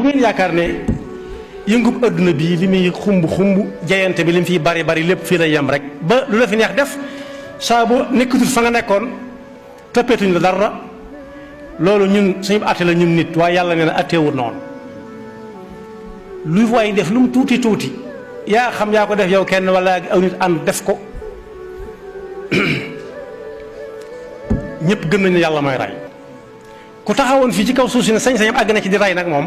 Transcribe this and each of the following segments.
bu ngeen yaakaar ne yëngub adduna bii li muy xumb jayante bi li mu fiy bari lépp fii lay yem rek ba lu la fi neex def saa boo nekkatul fa nga nekkoon toppeetuñ la dara loolu ñun suñu atte la ñun nit waaye yàlla nee na atteewul noonu lu waay def lu mu tuuti yaa xam yaa ko def yow kenn wala aw nit ànd def ko ñëpp gëm nañ ne yàlla mooy rey ku taxawoon fii ci kaw suuf si ne sañ-sañam àgg na ci di rey nag moom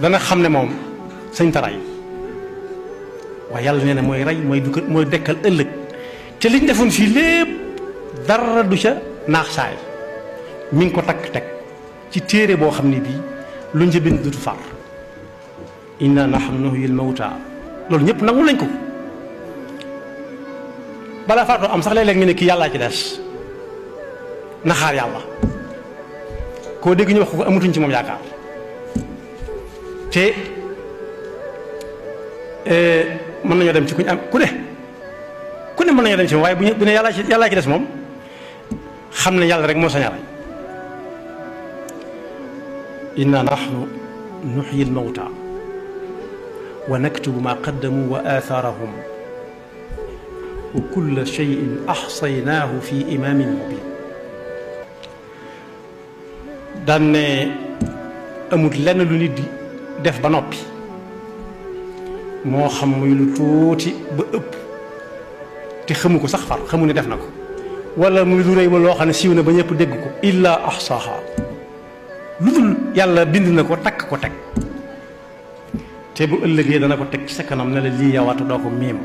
dana xam ne moom sañ ta rey waaye yàlla nee na mooy rey mooy dekkal ëllëg te liñ defoon fii lépp dara du ca naax saay mi ngi ko takk teg ci téere boo xam ne bii luñ ca bind dutu far inna nahnu nuhyil mawta loolu ñëpp nangu lañ ko balaa faatoo am sax léeg-léeg ñu ne kii yàllaa ci des naxaar yàlla koo dégg ñu wax ko amatuñ ci moom yaakaar te mën nañoo dem ci kuñ am ku ne mën nañoo dem ci moom waaye bu ne yàllaa ci des moom xam ne yàlla rek moo sañ a rey inna nahnu nuhyil mawta wa naktubu ma qaddamu wa athaarahum wa kulla shay'in ahsaynaahu fi imaamin mubin daan ne amut lenn lu nit di def ba noppi moo xam muy lu tuuti ba ëpp te xamu ko sax far xamu ne def na ko wala muy lu rëy ba loo xam ne siiw na ba ñëpp dégg ko illa ahsaha lu dul yàlla bind na ko takk ko teg te bu ëllëgee dana ko teg ci sa kanam ne la lii yawaatu doo ko miim